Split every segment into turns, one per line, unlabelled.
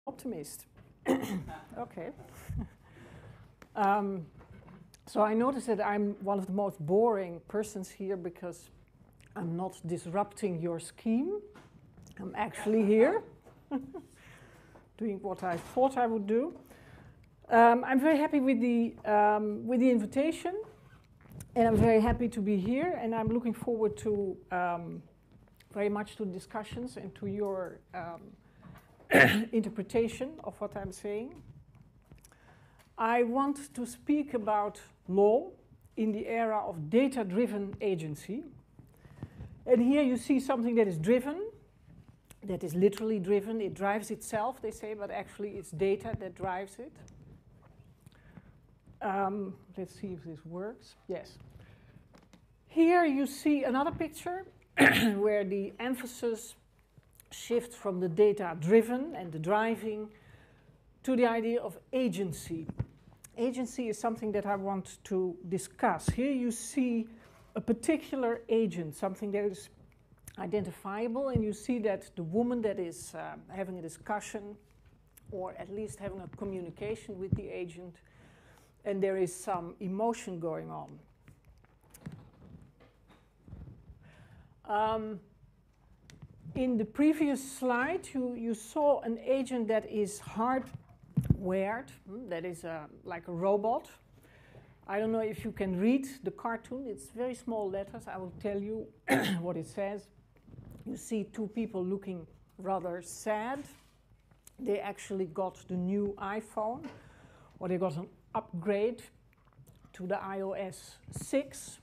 Optimist. Okay. So I noticed that I'm one of the most boring persons here because I'm not disrupting your scheme. I'm actually here doing what I thought I would do. I'm very happy with the invitation, and I'm very happy to be here, and I'm looking forward to very much to discussions and to your interpretation of what I'm saying. I want to speak about law in the era of data-driven agency. And here you see something that is driven, that is literally driven. It drives itself, they say, but actually it's data that drives it. Let's see if this works. Yes. Here you see another picture where the emphasis shifts from the data-driven and the driving to the idea of agency. Agency is something that I want to discuss. Here you see a particular agent, something that is identifiable, and you see that the woman that is having a discussion or at least having a communication with the agent, and there is some emotion going on. In the previous slide, you saw an agent that is hardwired, that is like a robot. I don't know if you can read the cartoon. It's very small letters. I will tell you what it says. You see two people looking rather sad. They actually got the new iPhone, or they got an upgrade to the iOS 6.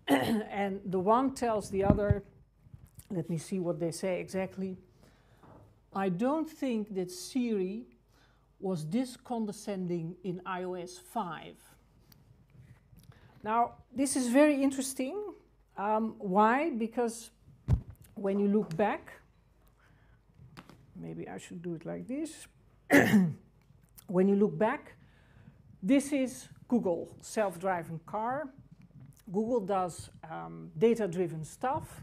And the one tells the other, let me see what they say exactly. I don't think that Siri was this condescending in iOS 5. Now, this is very interesting. Why? Because when you look back, maybe I should do it like this. When you look back, this is Google, self-driving car. Google does data-driven stuff,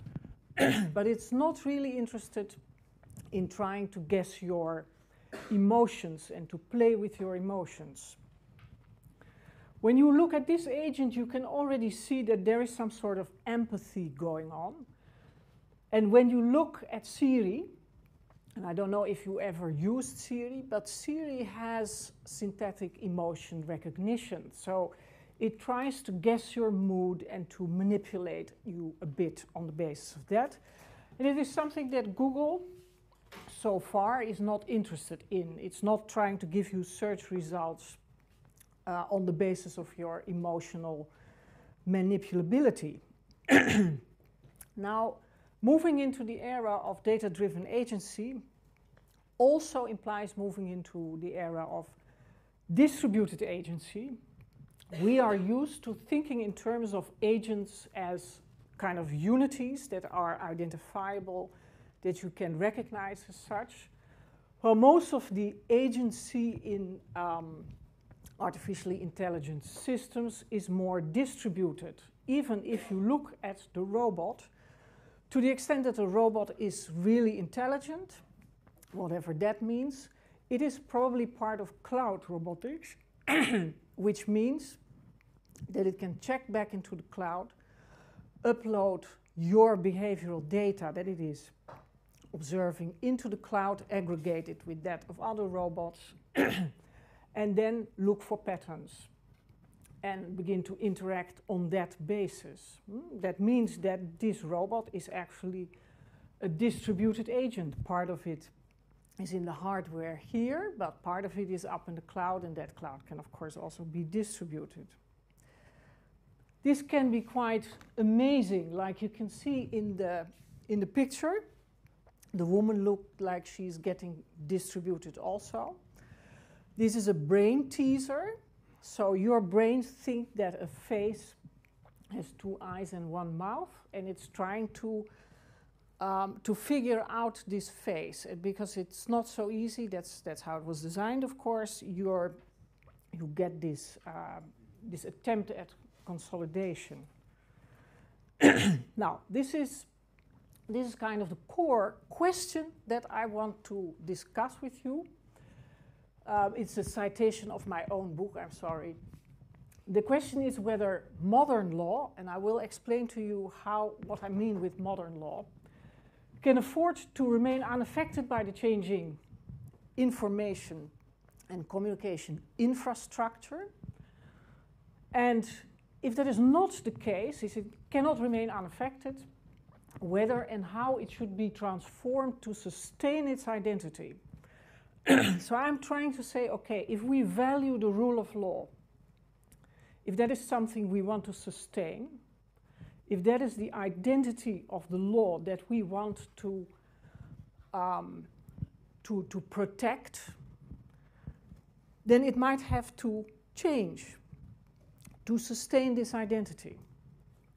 but it's not really interested in trying to guess your emotions and to play with your emotions. When you look at this agent, you can already see that there is some sort of empathy going on. And when you look at Siri, and I don't know if you ever used Siri, but Siri has synthetic emotion recognition. So it tries to guess your mood and to manipulate you a bit on the basis of that. And it is something that Google so far is not interested in. It's not trying to give you search results on the basis of your emotional manipulability. Now, moving into the era of data-driven agency also implies moving into the era of distributed agency. We are used to thinking in terms of agents as kind of unities that are identifiable, that you can recognize as such. Well, most of the agency in artificially intelligent systems is more distributed. Even if you look at the robot, to the extent that the robot is really intelligent, whatever that means, it is probably part of cloud robotics, which means that it can check back into the cloud, upload your behavioral data that it is observing into the cloud, aggregate it with that of other robots, and then look for patterns and begin to interact on that basis. That means that this robot is actually a distributed agent. Part of it is in the hardware here, but part of it is up in the cloud, and that cloud can, of course, also be distributed. This can be quite amazing. Like you can see in the picture, the woman looked like she's getting distributed also. This is a brain teaser. So your brain thinks that a face has two eyes and one mouth, and it's trying to to figure out this phase, because it's not so easy. That's how it was designed, of course. You get this this attempt at consolidation. Now, this is kind of the core question that I want to discuss with you. It's a citation of my own book, I'm sorry. The question is whether modern law, and I will explain to you what I mean with modern law, can afford to remain unaffected by the changing information and communication infrastructure. And if that is not the case, if it cannot remain unaffected, whether and how it should be transformed to sustain its identity. So I'm trying to say, okay, if we value the rule of law, if that is something we want to sustain, if that is the identity of the law that we want to protect, then it might have to change to sustain this identity.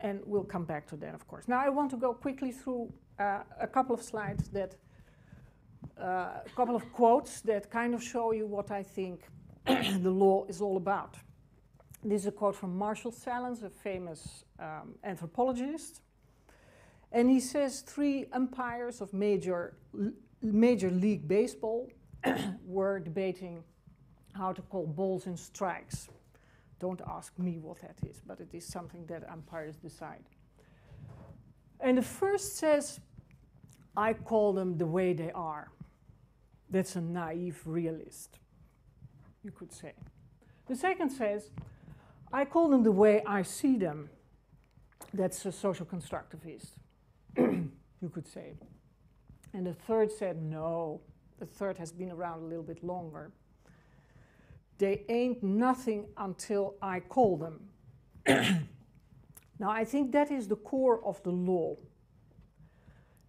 And we'll come back to that, of course. Now I want to go quickly through a couple of slides a couple of quotes that kind of show you what I think the law is all about. This is a quote from Marshall Sahlins, a famous anthropologist. And he says 3 umpires of Major League Baseball were debating how to call balls and strikes. Don't ask me what that is, but it is something that umpires decide. And the first says, I call them the way they are. That's a naive realist, you could say. The second says, I call them the way I see them. That's a social constructivist, you could say. And the third said, no. The third has been around a little bit longer. They ain't nothing until I call them. Now, I think that is the core of the law.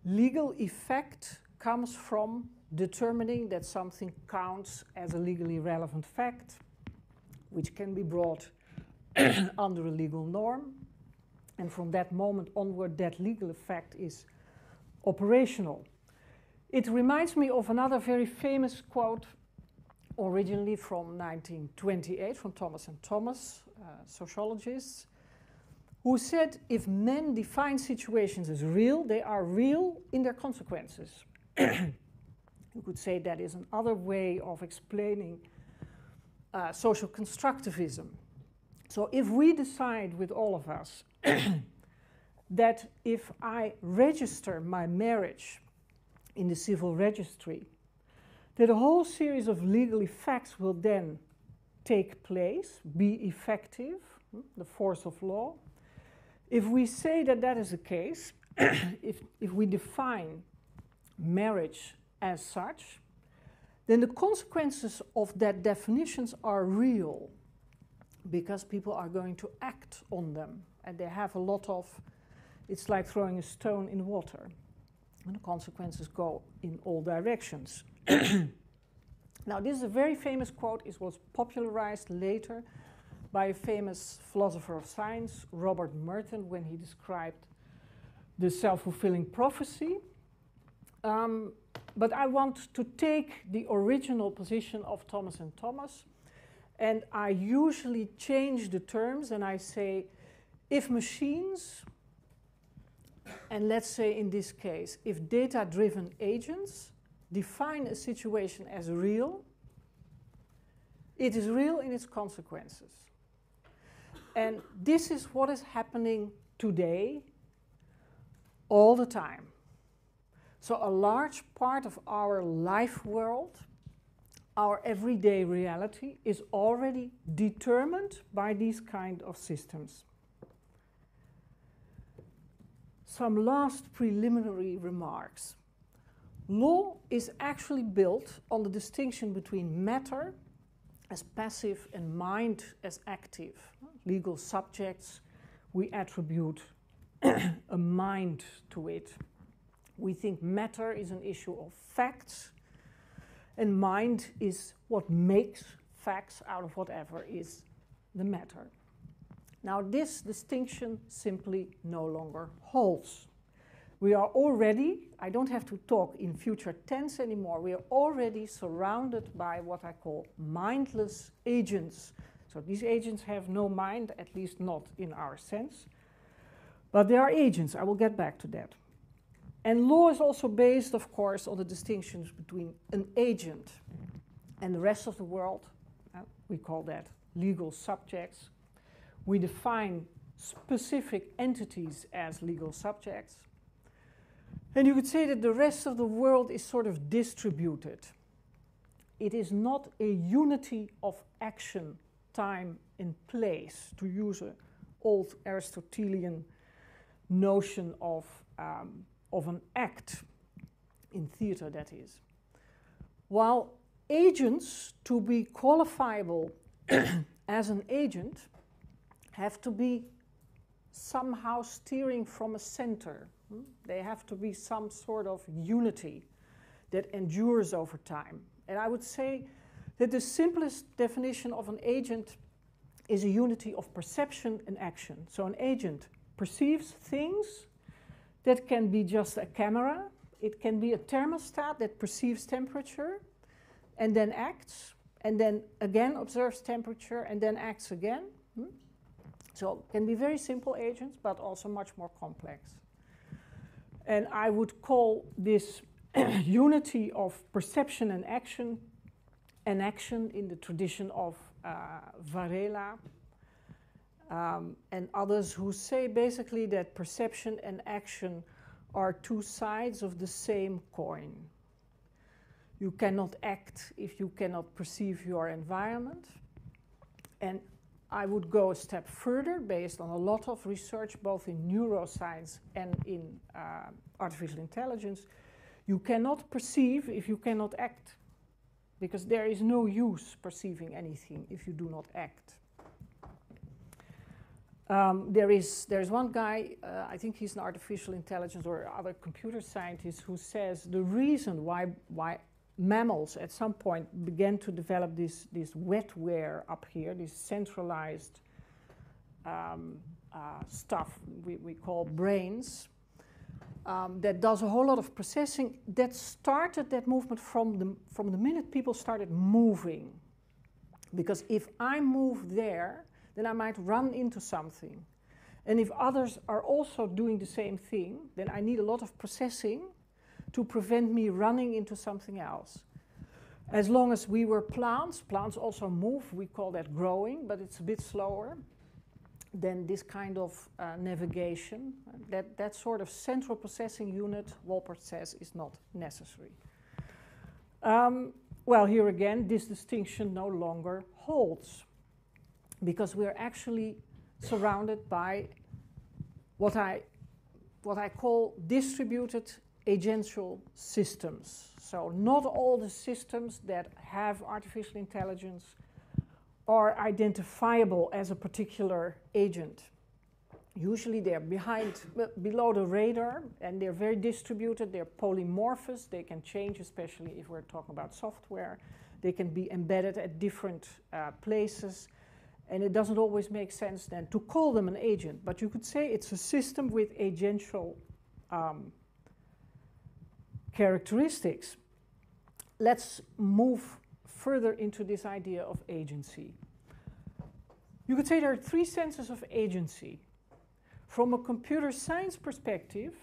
Legal effect comes from determining that something counts as a legally relevant fact, which can be brought under a legal norm. And from that moment onward, that legal effect is operational. It reminds me of another very famous quote, originally from 1928, from Thomas and Thomas, sociologists, who said, if men define situations as real, they are real in their consequences. You could say that is another way of explaining social constructivism. So if we decide with all of us that if I register my marriage in the civil registry, that a whole series of legal effects will then take place, be effective, the force of law. If we say that that is the case, if we define marriage as such, then the consequences of that definitions are real, because people are going to act on them, and they have a lot of, it's like throwing a stone in water, and the consequences go in all directions. Now, this is a very famous quote. It was popularized later by a famous philosopher of science, Robert Merton, when he described the self-fulfilling prophecy. But I want to take the original position of Thomas and Thomas, and I usually change the terms, and I say, if machines, and let's say in this case, if data-driven agents define a situation as real, it is real in its consequences. And this is what is happening today, all the time. So a large part of our life world, our everyday reality, is already determined by these kind of systems. Some last preliminary remarks. Law is actually built on the distinction between matter as passive and mind as active. Legal subjects, we attribute a mind to it. We think matter is an issue of facts, and mind is what makes facts out of whatever is the matter. Now, this distinction simply no longer holds. We are already, I don't have to talk in future tense anymore, we are already surrounded by what I call mindless agents. So these agents have no mind, at least not in our sense. But they are agents, I will get back to that. And law is also based, of course, on the distinctions between an agent and the rest of the world. We call that legal subjects. We define specific entities as legal subjects. And you could say that the rest of the world is sort of distributed. It is not a unity of action, time, and place, to use an old Aristotelian notion of an act, in theater that is. While agents, to be qualifiable as an agent, have to be somehow steering from a center. They have to be some sort of unity that endures over time. And I would say that the simplest definition of an agent is a unity of perception and action. So an agent perceives things that can be just a camera. It can be a thermostat that perceives temperature and then acts, and then again observes temperature and then acts again. So it can be very simple agents, but also much more complex. And I would call this unity of perception and action in the tradition of Varela and others, who say basically that perception and action are two sides of the same coin. You cannot act if you cannot perceive your environment. And I would go a step further, based on a lot of research, both in neuroscience and in artificial intelligence. You cannot perceive if you cannot act, because there is no use perceiving anything if you do not act. There is one guy, I think he's an artificial intelligence or other computer scientist, who says the reason why mammals at some point began to develop this wetware up here, this centralized stuff we call brains, that does a whole lot of processing, that started that movement from the minute people started moving. Because if I move there, then I might run into something. And if others are also doing the same thing, then I need a lot of processing to prevent me running into something else. As long as we were plants also move, we call that growing, but it's a bit slower than this kind of navigation. That sort of central processing unit, Wolpert says, is not necessary. Well, here again, this distinction no longer holds, because we're actually surrounded by what I call distributed agential systems. So not all the systems that have artificial intelligence are identifiable as a particular agent. Usually they're below the radar, and they're very distributed. They're polymorphous. They can change, especially if we're talking about software. They can be embedded at different places. And it doesn't always make sense then to call them an agent. But you could say it's a system with agential characteristics. Let's move further into this idea of agency. You could say there are three senses of agency. From a computer science perspective,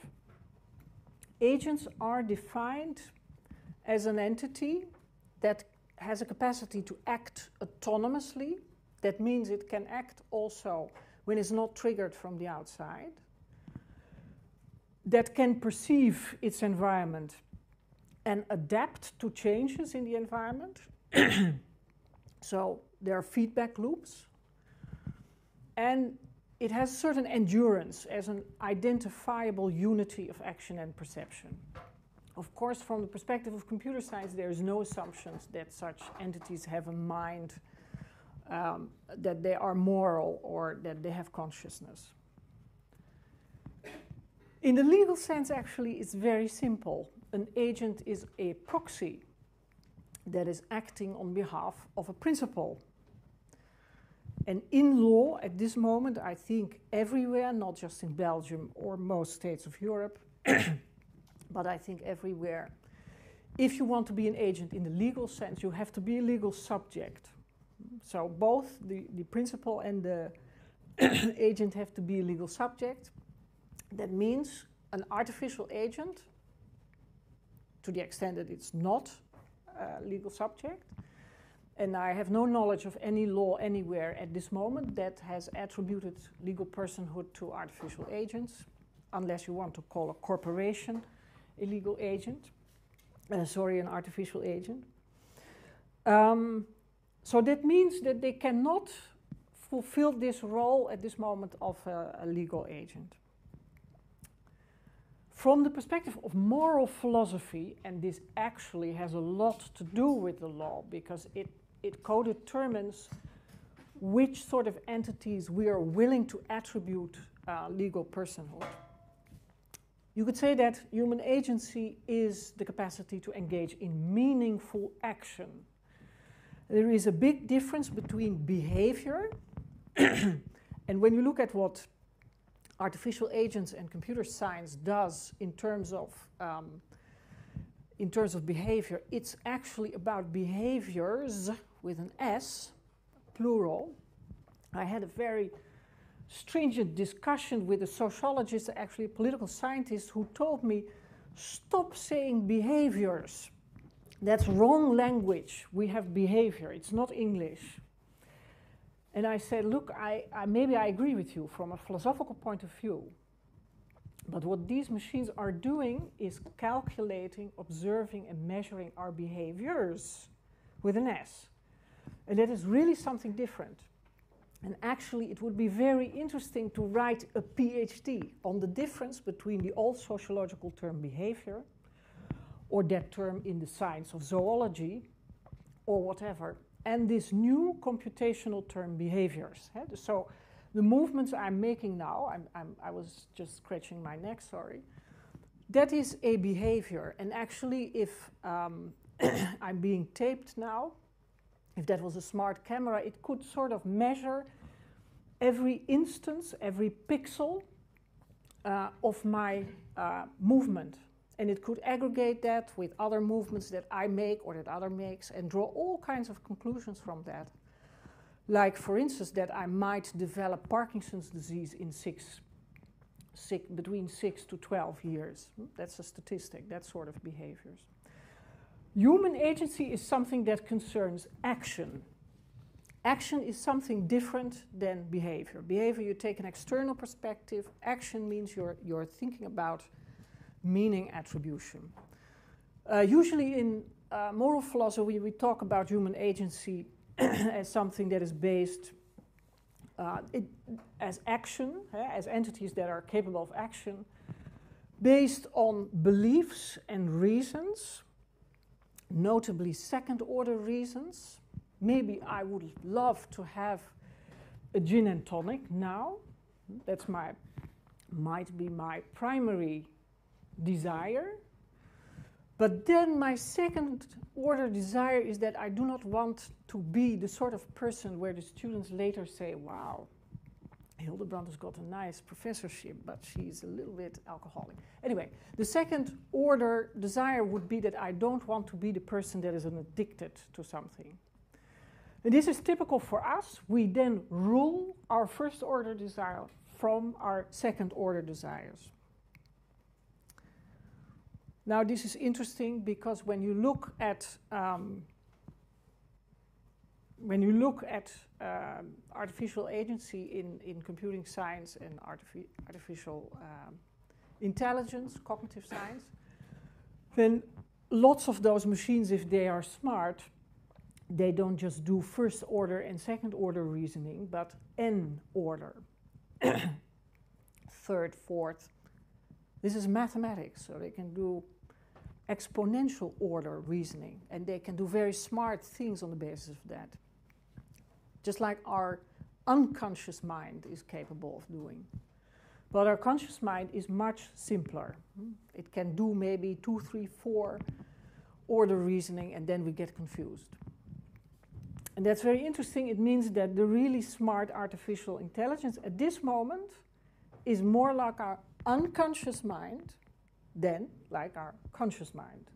agents are defined as an entity that has a capacity to act autonomously. That means it can act also when it's not triggered from the outside. That can perceive its environment and adapt to changes in the environment. So there are feedback loops. And it has certain endurance as an identifiable unity of action and perception. Of course, from the perspective of computer science, there is no assumptions that such entities have a mind, that they are moral, or that they have consciousness. In the legal sense, actually, it's very simple. An agent is a proxy that is acting on behalf of a principal. And in law, at this moment, I think everywhere, not just in Belgium or most states of Europe, but I think everywhere. If you want to be an agent in the legal sense, you have to be a legal subject. So both the principal and the agent have to be a legal subject. That means an artificial agent, to the extent that it's not a legal subject, and I have no knowledge of any law anywhere at this moment that has attributed legal personhood to artificial agents, unless you want to call a corporation a legal agent, an artificial agent. So that means that they cannot fulfill this role at this moment of a legal agent. From the perspective of moral philosophy, and this actually has a lot to do with the law, because it co-determines which sort of entities we are willing to attribute legal personhood. You could say that human agency is the capacity to engage in meaningful action. There is a big difference between behavior and when you look at what artificial agents and computer science does in terms of behavior, it's actually about behaviors with an S, plural. I had a very stringent discussion with a sociologist, actually a political scientist, who told me, stop saying behaviors. That's wrong language. We have behavior. It's not English. And I said, look, maybe I agree with you from a philosophical point of view. But what these machines are doing is calculating, observing, and measuring our behaviors with an S. And that is really something different. And actually, it would be very interesting to write a PhD on the difference between the old sociological term behavior, or that term in the science of zoology, or whatever, and this new computational term behaviors. So the movements I'm making now, I was just scratching my neck, sorry, that is a behavior. And actually, if I'm being taped now, if that was a smart camera, it could sort of measure every instance, every pixel of my movement. And it could aggregate that with other movements that I make or that other makes and draw all kinds of conclusions from that. Like, for instance, that I might develop Parkinson's disease in between 6 to 12 years. That's a statistic, that sort of behaviors. Human agency is something that concerns action. Action is something different than behavior. Behavior, you take an external perspective. Action means you're thinking about meaning attribution. Usually in moral philosophy, we talk about human agency as something that is based as action, as entities that are capable of action, based on beliefs and reasons, notably second-order reasons. Maybe I would love to have a gin and tonic now. That's might be my primary desire. But then my second-order desire is that I do not want to be the sort of person where the students later say, wow, Hildebrandt has got a nice professorship, but she's a little bit alcoholic. Anyway, the second-order desire would be that I don't want to be the person that is addicted to something. And this is typical for us. We then rule our first-order desire from our second-order desires. Now, this is interesting because when you look at artificial agency in computing science and artificial intelligence, cognitive science, then lots of those machines, if they are smart, they don't just do first order and second order reasoning, but n order, third, fourth. This is mathematics, so they can do exponential order reasoning, and they can do very smart things on the basis of that. Just like our unconscious mind is capable of doing. But our conscious mind is much simpler. It can do maybe 2, 3, 4 order reasoning, and then we get confused. And that's very interesting. It means that the really smart artificial intelligence at this moment is more like our unconscious mind than like our conscious mind.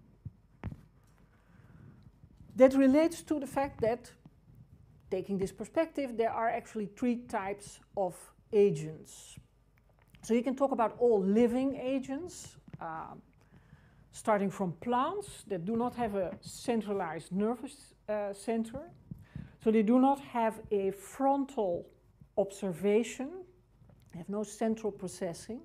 That relates to the fact that, taking this perspective, there are actually 3 types of agents. So you can talk about all living agents, starting from plants that do not have a centralized nervous center. So they do not have a frontal observation, they have no central processing,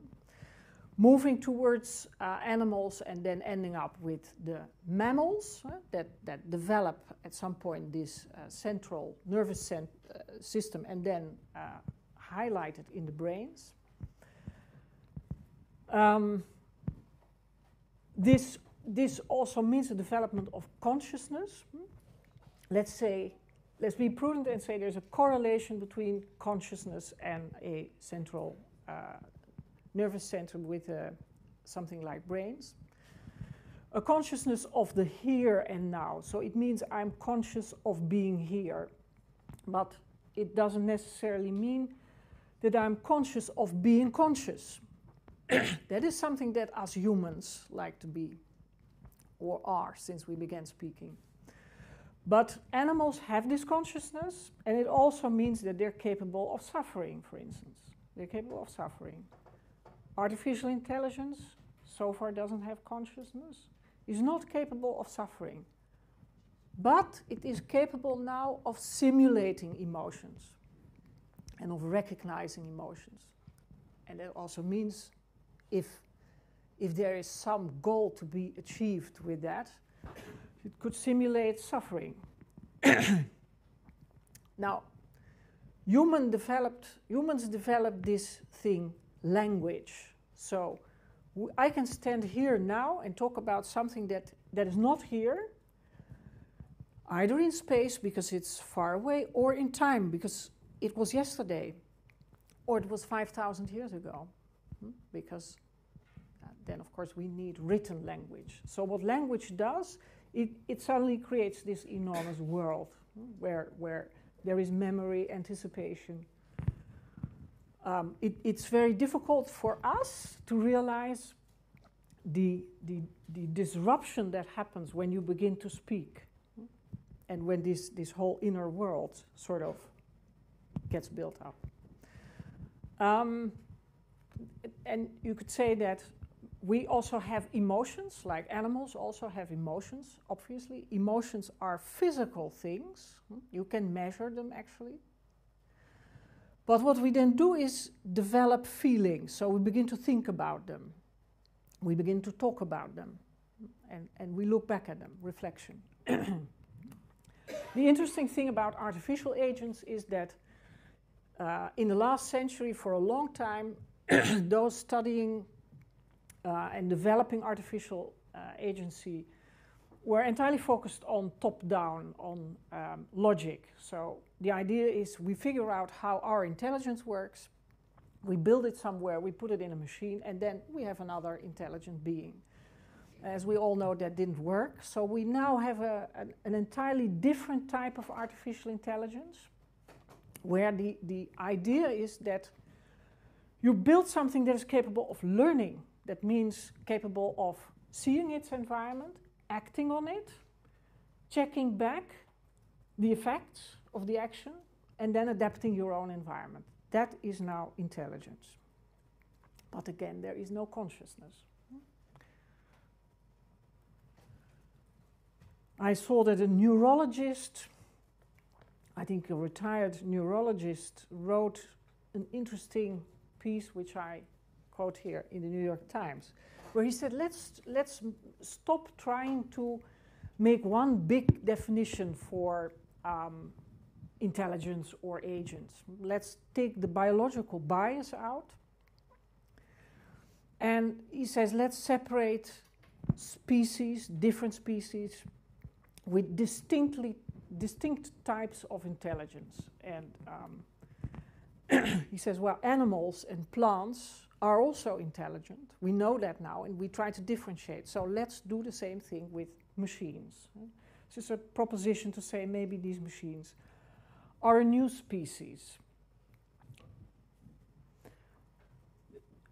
moving towards animals and then ending up with the mammals that develop at some point this central nervous system and then highlighted in the brains. This also means the development of consciousness. Let's be prudent and say there's a correlation between consciousness and a central nervous center with something like brains. A consciousness of the here and now. So it means I'm conscious of being here. But it doesn't necessarily mean that I'm conscious of being conscious. That is something that us humans like to be, or are, since we began speaking. But animals have this consciousness, and it also means that they're capable of suffering, for instance. They're capable of suffering. Artificial intelligence, so far doesn't have consciousness, is not capable of suffering. But it is capable now of simulating emotions and of recognizing emotions. And that also means if there is some goal to be achieved with that, it could simulate suffering. Now, humans developed this thing, language. So I can stand here now and talk about something that is not here, either in space because it's far away, or in time because it was yesterday, or it was 5,000 years ago. Because then, of course, we need written language. So what language does, it suddenly creates this enormous world where there is memory, anticipation. It's very difficult for us to realize the disruption that happens when you begin to speak and when this whole inner world sort of gets built up. And you could say that we also have emotions, like animals also have emotions, obviously. Emotions are physical things. You can measure them, actually. But what we then do is develop feelings. So we begin to think about them. We begin to talk about them. And we look back at them, reflection. The interesting thing about artificial agents is that in the last century, for a long time, those studying and developing artificial agency were entirely focused on top-down, on logic. So the idea is we figure out how our intelligence works, we build it somewhere, we put it in a machine, and then we have another intelligent being. As we all know, that didn't work. So we now have an entirely different type of artificial intelligence, where the idea is that you build something that is capable of learning. That means capable of seeing its environment, acting on it, checking back the effects of the action, and then adapting your own environment. That is now intelligence. But again, there is no consciousness. I saw that a neurologist, I think a retired neurologist, wrote an interesting piece, which I quote here in the New York Times, where he said, let's stop trying to make one big definition for intelligence or agents. Let's take the biological bias out. And he says, let's separate species, different species, with distinct types of intelligence. And he says, well, animals and plants are also intelligent. We know that now, and we try to differentiate. So let's do the same thing with machines. It's just a proposition to say maybe these machines are a new species.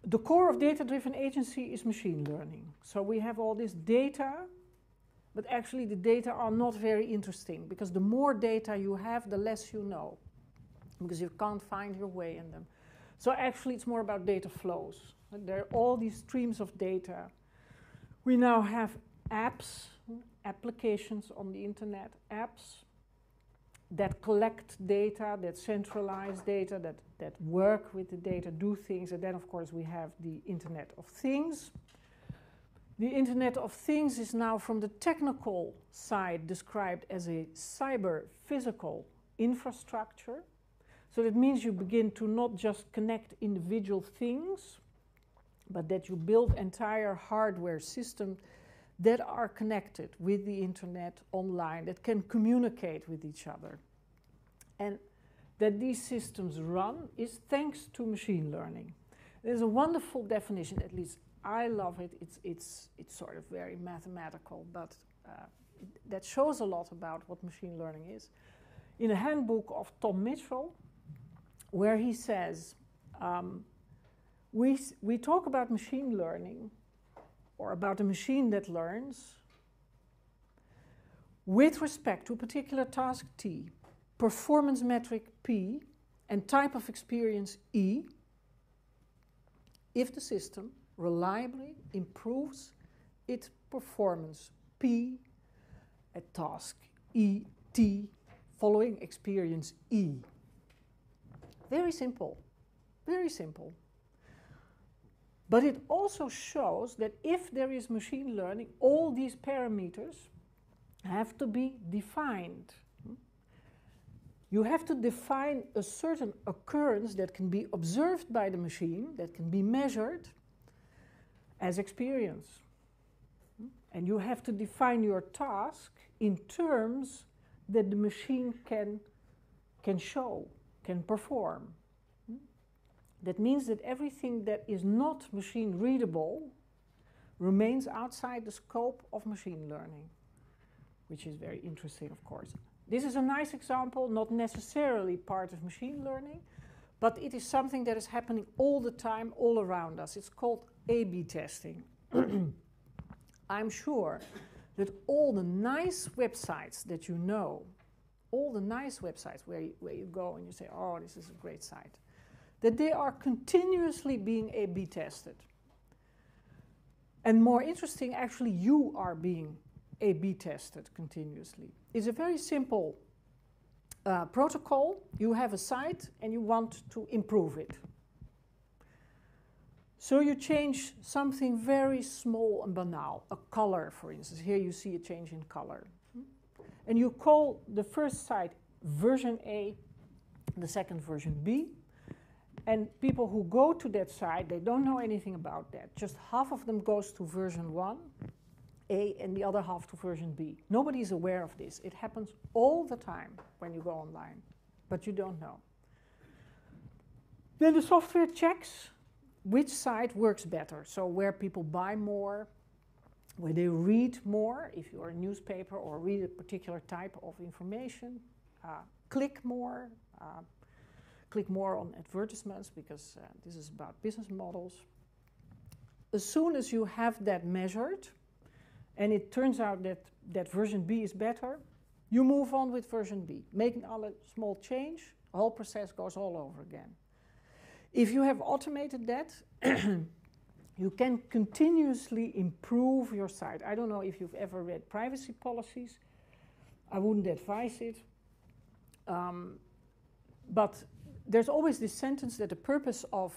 the core of data-driven agency is machine learning. So we have all this data, but actually the data are not very interesting, because the more data you have, the less you know, because you can't find your way in them. So actually it's more about data flows. There are all these streams of data. We now have apps, applications on the internet, apps that collect data, that centralize data, that work with the data, do things. And then, of course, we have the Internet of Things. The Internet of Things is now, from the technical side, described as a cyber-physical infrastructure. So that means you begin to not just connect individual things, but that you build entire hardware systems that are connected with the internet online, that can communicate with each other. And that these systems run is thanks to machine learning. There's a wonderful definition, at least I love it. It's sort of very mathematical, but that shows a lot about what machine learning is. In a handbook of Tom Mitchell, where he says, we talk about machine learning, or about a machine that learns, with respect to a particular task T, performance metric P, and type of experience E, if the system reliably improves its performance P at task E, T, following experience E. Very simple, very simple. But it also shows that if there is machine learning, all these parameters have to be defined. You have to define a certain occurrence that can be observed by the machine, that can be measured as experience. And you have to define your task in terms that the machine can show, can perform. That means that everything that is not machine readable remains outside the scope of machine learning, which is very interesting, of course. This is a nice example, not necessarily part of machine learning, but it is something that is happening all the time, all around us. It's called A/B testing. I'm sure that all the nice websites that you know, all the nice websites where you go and you say, oh, this is a great site, that they are continuously being A/B tested. And more interesting, actually, you are being A/B tested continuously. It's a very simple protocol. You have a site and you want to improve it. So you change something very small and banal, a color, for instance. Here you see a change in color. And you call the first site version A, the second version B. And people who go to that site, they don't know anything about that. Just half of them goes to version 1, A, and the other half to version B. Nobody is aware of this. It happens all the time when you go online, but you don't know. Then the software checks which site works better. So where people buy more, where they read more, if you're a newspaper, or read a particular type of information, click more on advertisements, because this is about business models. As soon as you have that measured, and it turns out that version B is better, you move on with version B. Making a small change, the whole process goes all over again. If you have automated that, you can continuously improve your site. I don't know if you've ever read privacy policies. I wouldn't advise it. But there's always this sentence that the purpose of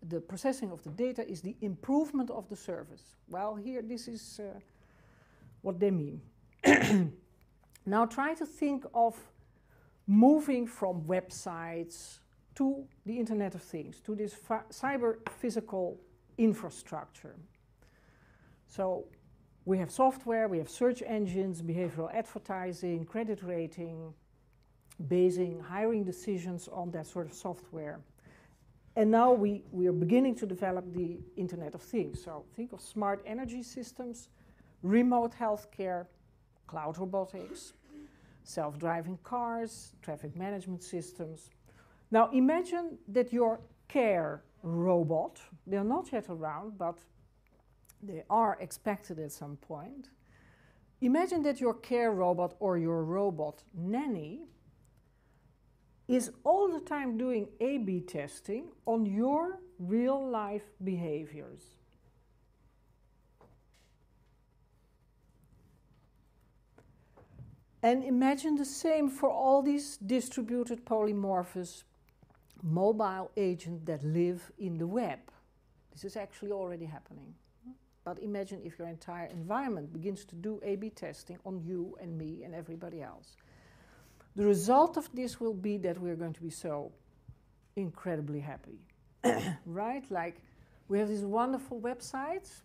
the processing of the data is the improvement of the service. Well, here this is what they mean. Now try to think of moving from websites to the Internet of Things, to this cyber-physical infrastructure. So we have software, we have search engines, behavioral advertising, credit rating, basing hiring decisions on that sort of software. And now we are beginning to develop the Internet of Things. So think of smart energy systems, remote healthcare, cloud robotics, self-driving cars, traffic management systems. Now imagine that your care robot. They're not yet around, but they are expected at some point. Imagine that your care robot or your robot nanny is all the time doing A/B testing on your real-life behaviors. And imagine the same for all these distributed polymorphous mobile agents that live in the web. This is actually already happening. But imagine if your entire environment begins to do A/B testing on you and me and everybody else. The result of this will be that we're going to be so incredibly happy, right? Like, we have these wonderful websites.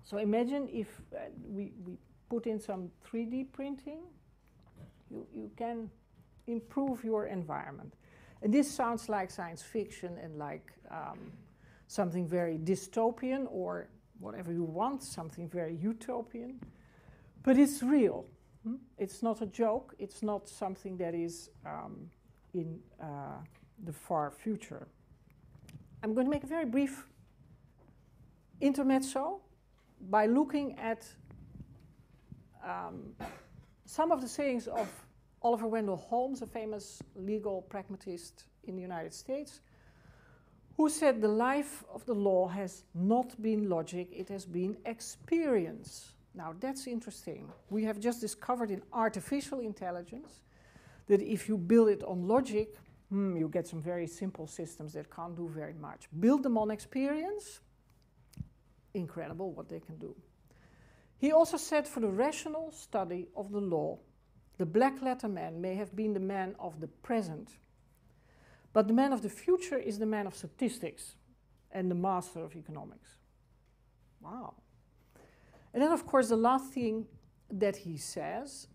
So imagine if we put in some 3D printing, you can improve your environment. And this sounds like science fiction and like something very dystopian or whatever you want, something very utopian. But it's real. It's not a joke. It's not something that is in the far future. I'm going to make a very brief intermezzo by looking at some of the sayings of Oliver Wendell Holmes, a famous legal pragmatist in the United States, who said the life of the law has not been logic, it has been experience. Now that's interesting. We have just discovered in artificial intelligence that if you build it on logic, you get some very simple systems that can't do very much. Build them on experience, incredible what they can do. He also said for the rational study of the law, the black letter man may have been the man of the present, but the man of the future is the man of statistics and the master of economics. Wow. And then, of course, the last thing that he says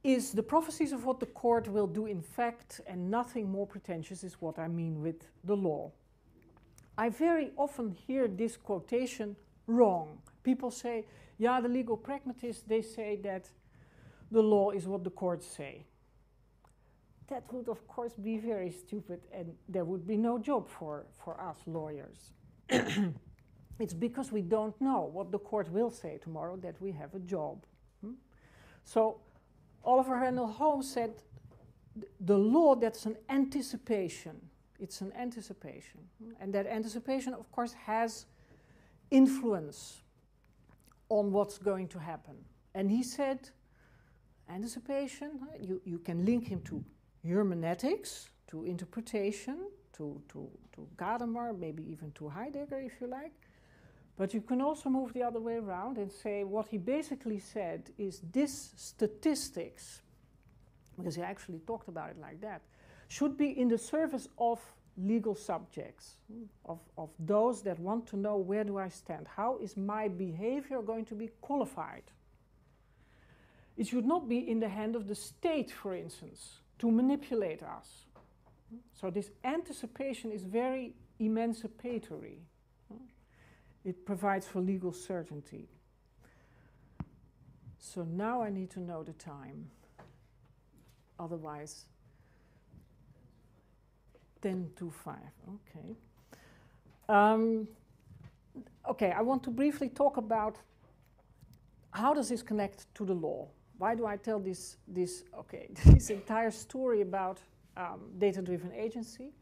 is the prophecies of what the court will do in fact, and nothing more pretentious is what I mean with the law. I very often hear this quotation wrong. People say, yeah, the legal pragmatists, they say that the law is what the courts say. That would, of course, be very stupid, and there would be no job for us lawyers. It's because we don't know what the court will say tomorrow that we have a job. So Oliver Wendell Holmes said, the law, that's an anticipation. It's an anticipation. And that anticipation, of course, has influence on what's going to happen. And he said, anticipation, you can link him to hermeneutics, to interpretation, to Gadamer, maybe even to Heidegger, if you like. But you can also move the other way around and say what he basically said is this statistics, because he actually talked about it like that, should be in the service of legal subjects, of those that want to know where do I stand, how is my behavior going to be qualified. It should not be in the hand of the state, for instance, to manipulate us. So this anticipation is very emancipatory. It provides for legal certainty. So now I need to know the time. Otherwise, 10 to 5, okay. Okay, I want to briefly talk about how does this connect to the law? Why do I tell this entire story about data-driven agency?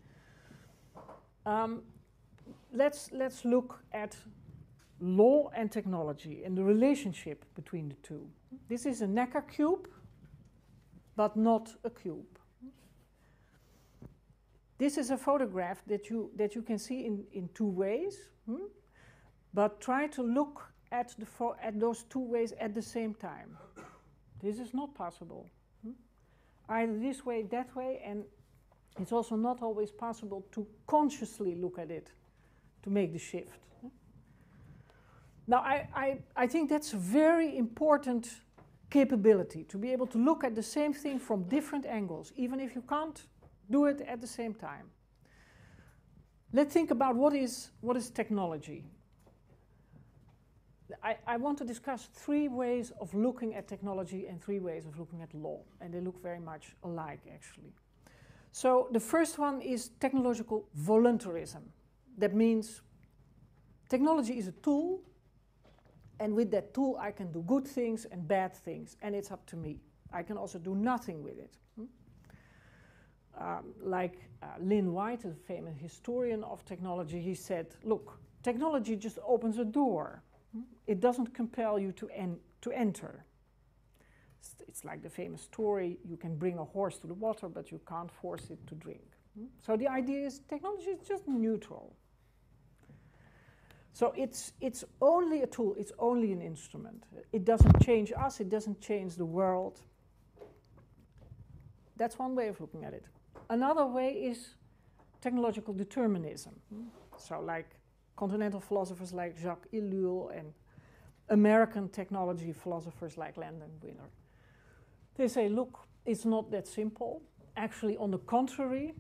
Let's look at law and technology and the relationship between the two. This is a Necker cube, but not a cube. This is a photograph that you can see in two ways, but try to look at those two ways at the same time. This is not possible. Either this way, that way, and it's also not always possible to consciously look at it to make the shift. Now, I think that's a very important capability, to be able to look at the same thing from different angles, even if you can't do it at the same time. Let's think about what is technology. I want to discuss 3 ways of looking at technology and 3 ways of looking at law, and they look very much alike, actually. So the first one is technological voluntarism. That means technology is a tool, and with that tool I can do good things and bad things, and it's up to me. I can also do nothing with it. Lynn White, a famous historian of technology, he said, look, technology just opens a door. It doesn't compel you to enter. It's like the famous story, you can bring a horse to the water, but you can't force it to drink. So the idea is technology is just neutral. So it's only a tool, it's only an instrument. It doesn't change us, it doesn't change the world. That's one way of looking at it. Another way is technological determinism. So like continental philosophers like Jacques Ellul and American technology philosophers like Landon Winner. They say, look, it's not that simple. Actually, on the contrary,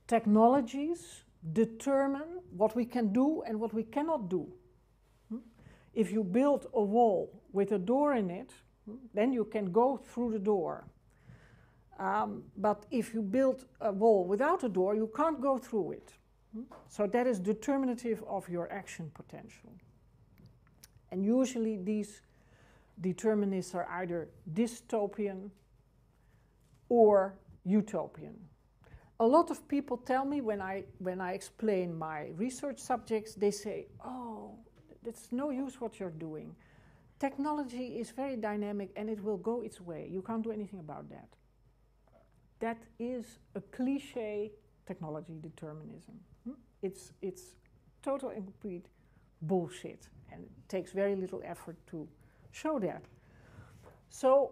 technologies determine what we can do and what we cannot do. If you build a wall with a door in it, then you can go through the door. But if you build a wall without a door, you can't go through it. So that is determinative of your action potential. And usually these determinists are either dystopian or utopian. A lot of people tell me when I explain my research subjects, they say, oh, it's no use what you're doing. Technology is very dynamic and it will go its way. You can't do anything about that. That is a cliche technology determinism. It's total and complete bullshit, and it takes very little effort to show that. So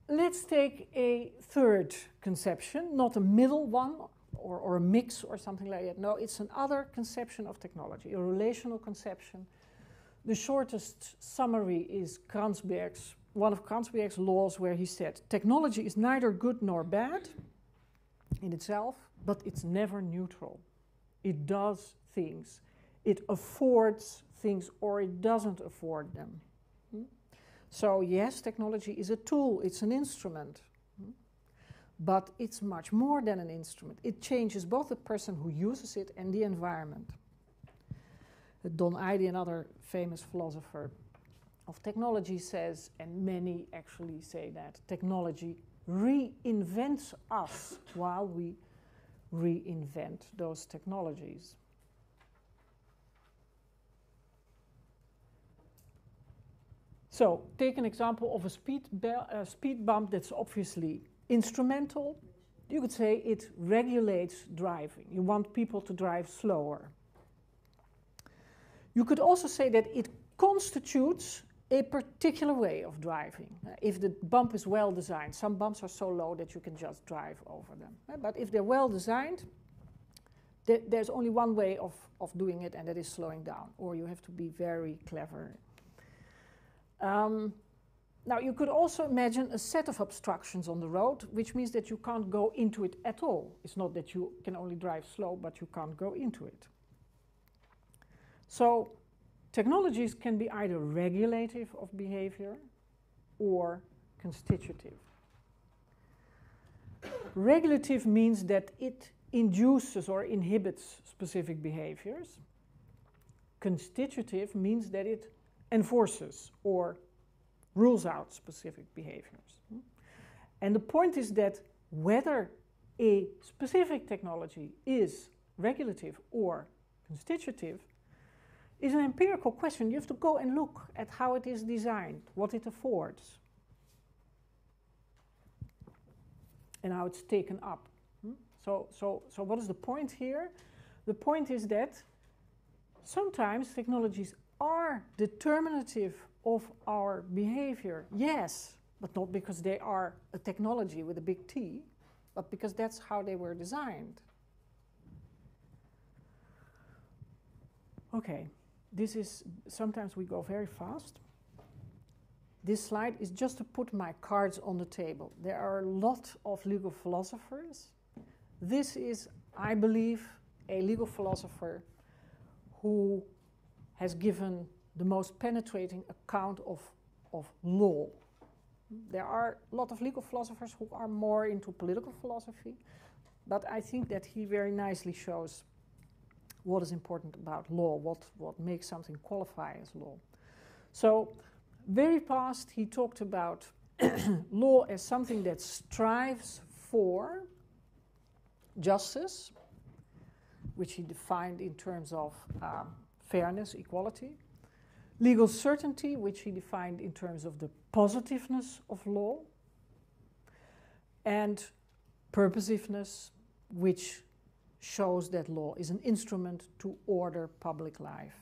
let's take a third conception, not a middle one or a mix or something like that. No, it's another conception of technology, a relational conception. The shortest summary is one of Kranzberg's laws, where he said, technology is neither good nor bad in itself, but it's never neutral. It does things. It affords things or it doesn't afford them. So yes, technology is a tool, it's an instrument, but it's much more than an instrument. It changes both the person who uses it and the environment. Don Eide, another famous philosopher of technology, says, and many actually say that, technology reinvents us while we reinvent those technologies. So, take an example of a speed bump that's obviously instrumental. You could say it regulates driving. You want people to drive slower. You could also say that it constitutes a particular way of driving. If the bump is well designed, some bumps are so low that you can just drive over them. But if they're well designed, there's only one way of doing it, and that is slowing down, or you have to be very clever. Now, you could also imagine a set of obstructions on the road, which means that you can't go into it at all. It's not that you can only drive slow, but you can't go into it. So, technologies can be either regulative of behavior or constitutive. Regulative means that it induces or inhibits specific behaviors. Constitutive means that it enforces or rules out specific behaviors. And the point is that whether a specific technology is regulative or constitutive is an empirical question. You have to go and look at how it is designed, what it affords, and how it's taken up. So what is the point here? The point is that sometimes technologies are determinative of our behavior, yes, but not because they are a technology with a big T, but because that's how they were designed. Okay, sometimes we go very fast. This slide is just to put my cards on the table. There are a lot of legal philosophers. This is, I believe, a legal philosopher who has given the most penetrating account of law. There are a lot of legal philosophers who are more into political philosophy, but I think that he very nicely shows what is important about law, what makes something qualify as law. So, very fast he talked about law as something that strives for justice, which he defined in terms of fairness, equality. Legal certainty, which he defined in terms of the positiveness of law. And purposiveness, which shows that law is an instrument to order public life.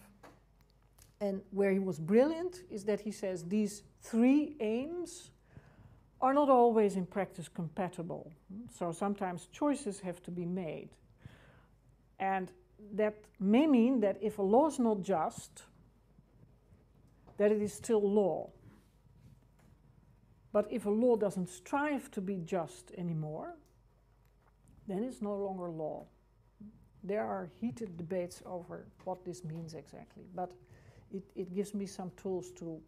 And where he was brilliant is that he says these three aims are not always in practice compatible. So sometimes choices have to be made. And that may mean that if a law is not just, that it is still law. But if a law doesn't strive to be just anymore, then it's no longer law. There are heated debates over what this means exactly, but it gives me some tools to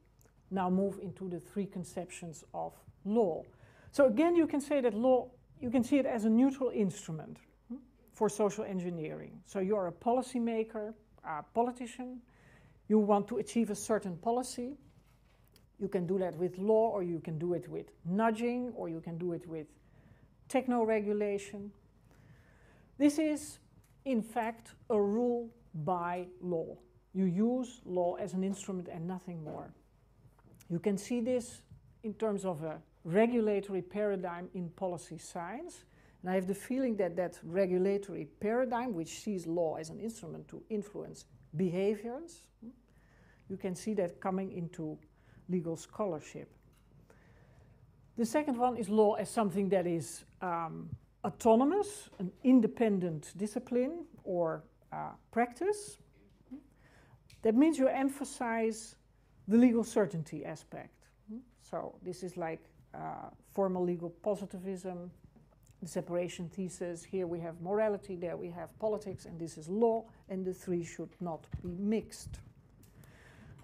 now move into the three conceptions of law. So again, you can say that law, you can see it as a neutral instrument for social engineering. So you're a policymaker, a politician, you want to achieve a certain policy. You can do that with law, or you can do it with nudging, or you can do it with techno-regulation. This is, in fact, a rule by law. You use law as an instrument and nothing more. You can see this in terms of a regulatory paradigm in policy science. And I have the feeling that that regulatory paradigm, which sees law as an instrument to influence behaviors, you can see that coming into legal scholarship. The second one is law as something that is autonomous, an independent discipline or practice. That means you emphasize the legal certainty aspect. So this is like formal legal positivism, the separation thesis. Here we have morality, there we have politics, and this is law, and the three should not be mixed.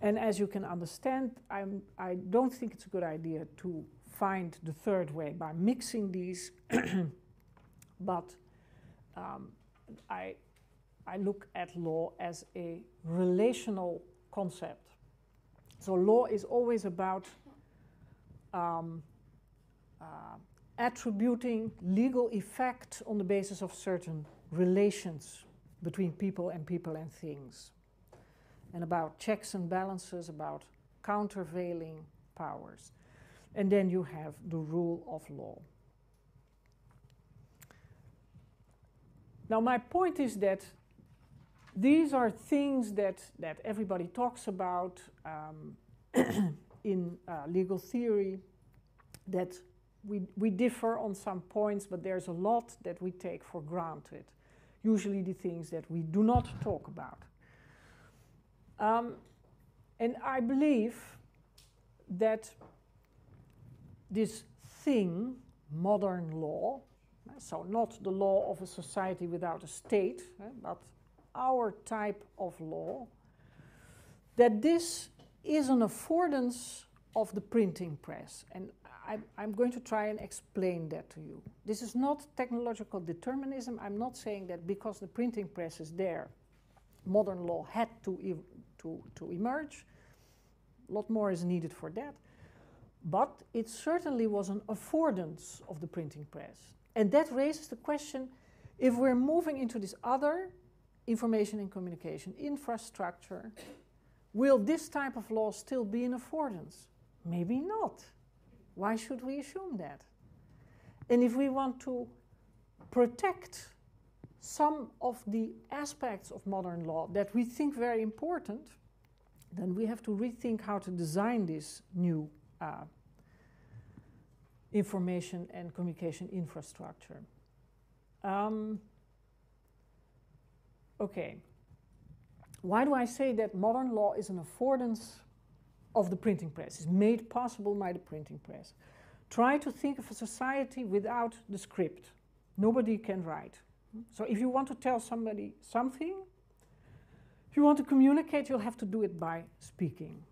And as you can understand, I don't think it's a good idea to find the third way by mixing these, but I look at law as a relational concept. So law is always about attributing legal effect on the basis of certain relations between people and things, and about checks and balances, about countervailing powers. And then you have the rule of law. Now my point is that these are things that everybody talks about in legal theory, that we differ on some points, but there's a lot that we take for granted, usually the things that we do not talk about. And I believe that this thing, modern law, so not the law of a society without a state, but our type of law, that this is an affordance of the printing press. And I'm going to try and explain that to you. This is not technological determinism. I'm not saying that because the printing press is there, modern law had to emerge. A lot more is needed for that. But it certainly was an affordance of the printing press. And that raises the question, if we're moving into this other information and communication infrastructure, will this type of law still be an affordance? Maybe not. Why should we assume that? And if we want to protect some of the aspects of modern law that we think very important, then we have to rethink how to design this new information and communication infrastructure. Okay. Why do I say that modern law is an affordance of the printing press, is made possible by the printing press? Try to think of a society without the script. Nobody can write. So if you want to tell somebody something, if you want to communicate, you'll have to do it by speaking.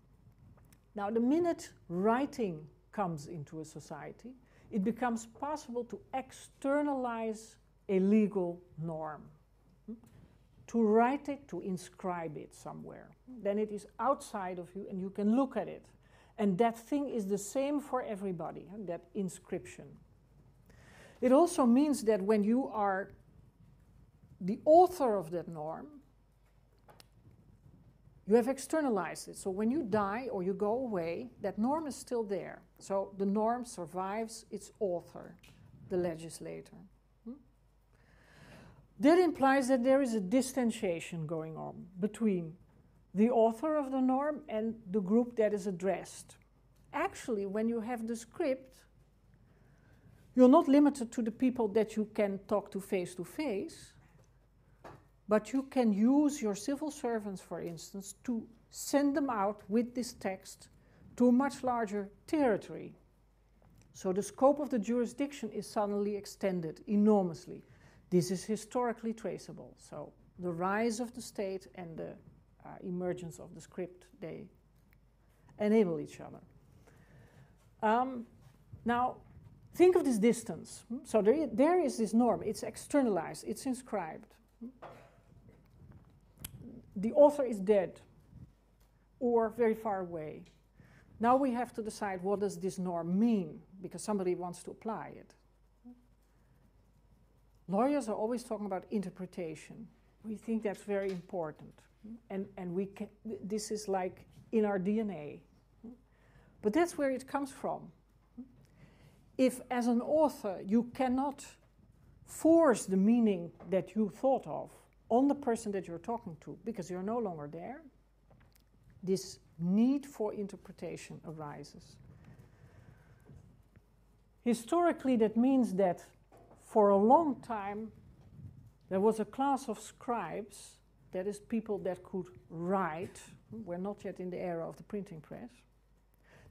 Now, the minute writing comes into a society, it becomes possible to externalize a legal norm, to write it, to inscribe it somewhere. Then it is outside of you and you can look at it. And that thing is the same for everybody, that inscription. It also means that when you are the author of that norm, you have externalized it. So when you die or you go away, that norm is still there. So the norm survives its author, the legislator. That implies that there is a distanciation going on between the author of the norm and the group that is addressed. Actually, when you have the script, you're not limited to the people that you can talk to face, but you can use your civil servants, for instance, to send them out with this text to a much larger territory. So the scope of the jurisdiction is suddenly extended enormously. This is historically traceable. So the rise of the state and the emergence of the script, they enable each other. Now, think of this distance. So there is this norm. It's externalized. It's inscribed. The author is dead or very far away. Now we have to decide, what does this norm mean? Because somebody wants to apply it. Lawyers are always talking about interpretation. We think that's very important. And we can, this is like in our DNA. But that's where it comes from. If, as an author, you cannot force the meaning that you thought of on the person that you're talking to, because you're no longer there, this need for interpretation arises. Historically, that means that for a long time, there was a class of scribes, that is people that could write, we're not yet in the era of the printing press,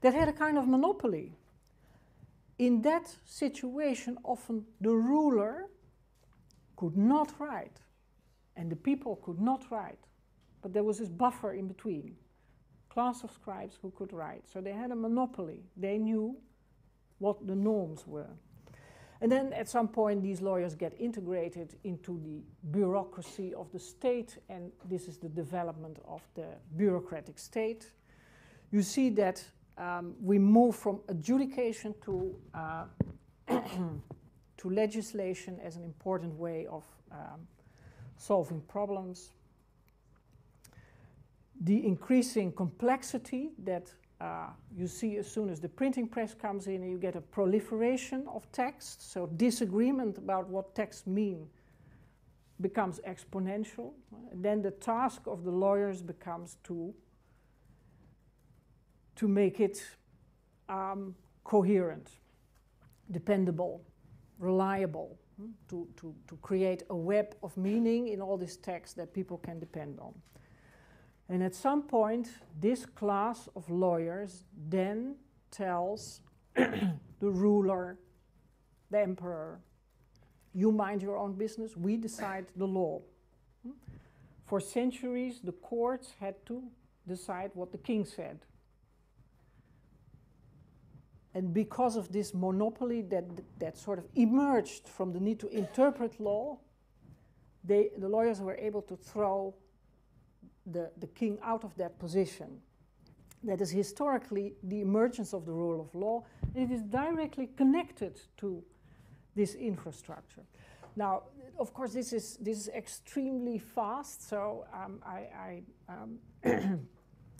that had a kind of monopoly. In that situation, often the ruler could not write, and the people could not write. But there was this buffer in between, class of scribes who could write. So they had a monopoly. They knew what the norms were. And then at some point, these lawyers get integrated into the bureaucracy of the state, and this is the development of the bureaucratic state. You see that we move from adjudication to legislation as an important way of solving problems. The increasing complexity that you see as soon as the printing press comes in, you get a proliferation of text. So disagreement about what texts mean becomes exponential. And then the task of the lawyers becomes to make it coherent, dependable, reliable, to create a web of meaning in all this text that people can depend on. And at some point, this class of lawyers then tells the ruler, the emperor, you mind your own business, we decide the law. For centuries, the courts had to decide what the king said. And because of this monopoly that sort of emerged from the need to interpret law, the lawyers were able to throw the king out of that position. That is historically the emergence of the rule of law. It is directly connected to this infrastructure. Now, of course, this is extremely fast, so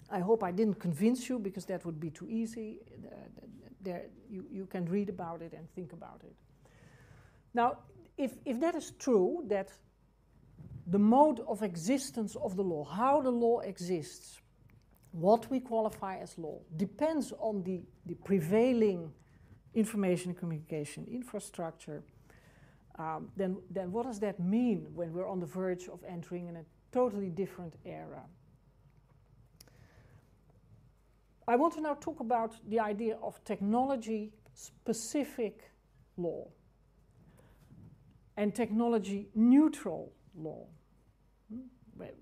I hope I didn't convince you, because that would be too easy. You can read about it and think about it. Now, if that is true, that the mode of existence of the law, how the law exists, what we qualify as law, depends on the prevailing information and communication infrastructure, then what does that mean when we're on the verge of entering in a totally different era? I want to now talk about the idea of technology-specific law and technology-neutral law.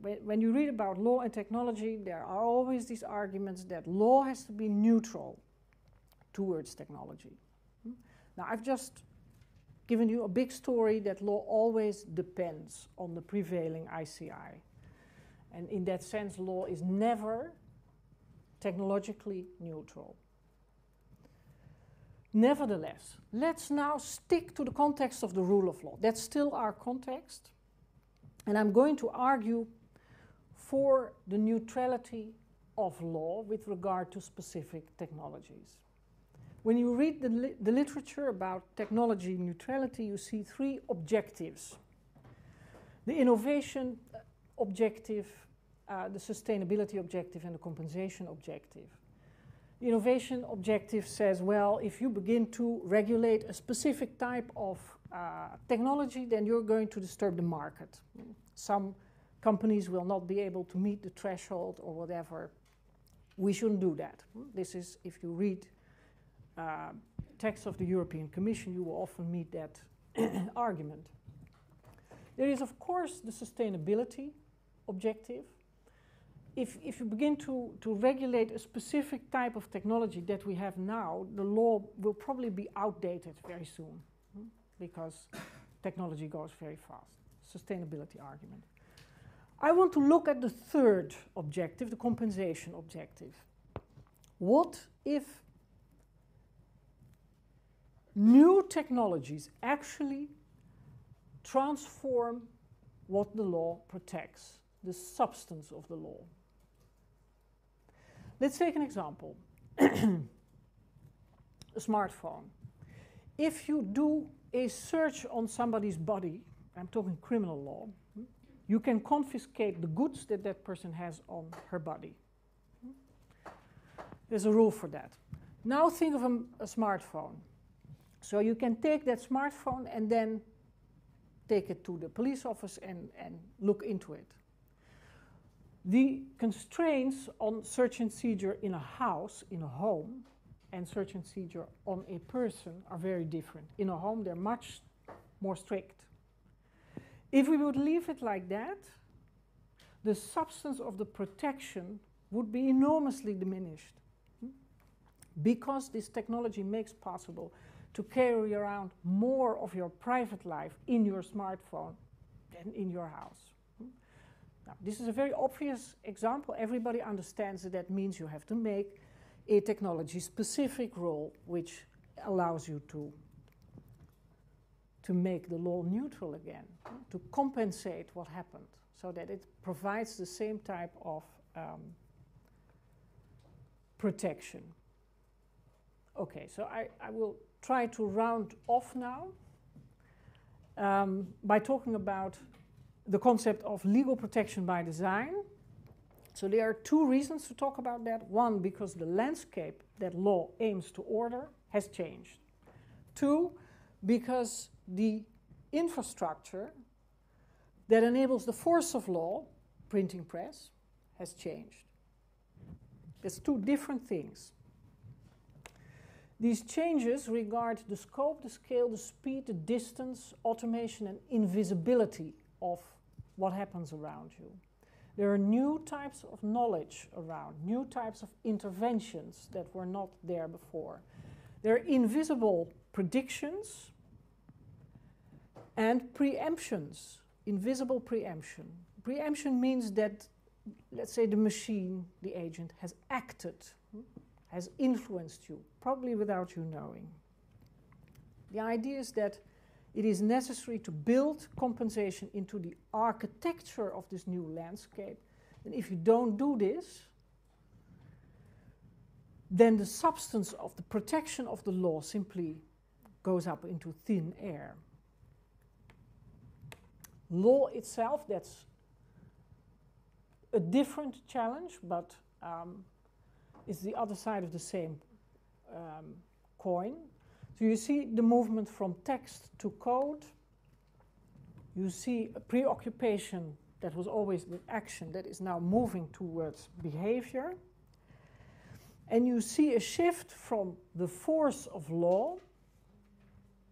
When you read about law and technology, there are always these arguments that law has to be neutral towards technology. Now, I've just given you a big story that law always depends on the prevailing ICI. And in that sense, law is never technologically neutral. Nevertheless, let's now stick to the context of the rule of law. That's still our context. And I'm going to argue for the neutrality of law with regard to specific technologies. When you read the literature about technology neutrality, you see three objectives. The innovation objective, the sustainability objective, and the compensation objective. The innovation objective says, well, if you begin to regulate a specific type of technology, then you're going to disturb the market. Some companies will not be able to meet the threshold or whatever. We shouldn't do that. This is, if you read text of the European Commission, you will often meet that argument. There is, of course, the sustainability objective. If you begin to regulate a specific type of technology that we have now, the law will probably be outdated very soon because technology goes very fast. Sustainability argument. I want to look at the third objective, the compensation objective. What if new technologies actually transform what the law protects, the substance of the law? Let's take an example. A smartphone. If you do a search on somebody's body, I'm talking criminal law, you can confiscate the goods that that person has on her body. There's a rule for that. Now think of a smartphone. So you can take that smartphone and then take it to the police office and look into it. The constraints on search and seizure in a house, in a home, and search and seizure on a person are very different. In a home, they're much more strict. If we would leave it like that, the substance of the protection would be enormously diminished. Because this technology makes possible to carry around more of your private life in your smartphone than in your house. Now, this is a very obvious example. Everybody understands that that means you have to make a technology-specific rule which allows you to make the law neutral again, to compensate what happened, so that it provides the same type of protection. Okay, so I will try to round off now by talking about the concept of legal protection by design. So there are two reasons to talk about that. One, because the landscape that law aims to order has changed. Two, because the infrastructure that enables the force of law, printing press, has changed. There's two different things. These changes regard the scope, the scale, the speed, the distance, automation, and invisibility of what happens around you. There are new types of knowledge around, new types of interventions that were not there before. There are invisible predictions and preemptions, invisible preemption. Preemption means that, let's say, the machine, the agent, has acted, has influenced you, probably without you knowing. The idea is that it is necessary to build compensation into the architecture of this new landscape. And if you don't do this, then the substance of the protection of the law simply goes up into thin air. Law itself, that's a different challenge, but it's the other side of the same coin. So you see the movement from text to code. You see a preoccupation that was always with action that is now moving towards behavior. And you see a shift from the force of law,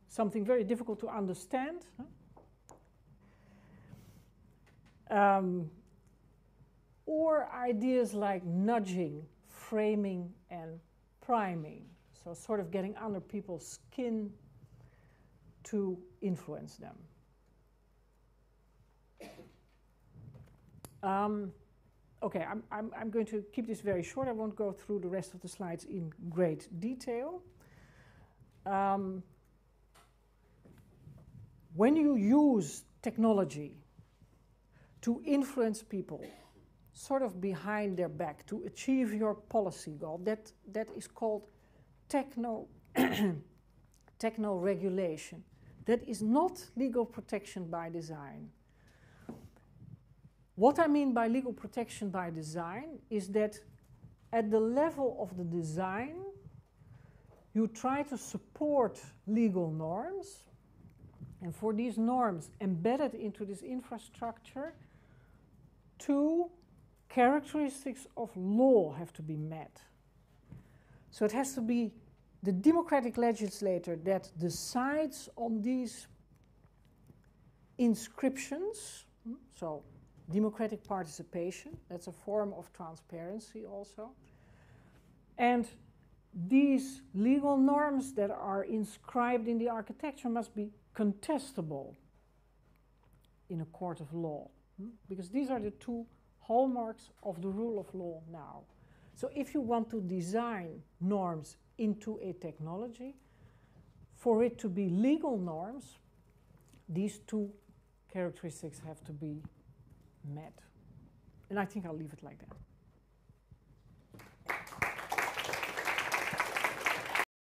something very difficult to understand, or ideas like nudging, framing, and priming. So sort of getting under people's skin to influence them. Okay, I'm going to keep this very short. I won't go through the rest of the slides in great detail. When you use technology to influence people sort of behind their back to achieve your policy goal, that is called techno-regulation. That is not legal protection by design. What I mean by legal protection by design is that at the level of the design, you try to support legal norms, and for these norms embedded into this infrastructure, 2 characteristics of law have to be met. So it has to be the democratic legislator that decides on these inscriptions, so democratic participation, that's a form of transparency also. And these legal norms that are inscribed in the architecture must be contestable in a court of law, because these are the 2 hallmarks of the rule of law now. So if you want to design norms into a technology, for it to be legal norms, these 2 characteristics have to be met. And I think I'll leave it like that.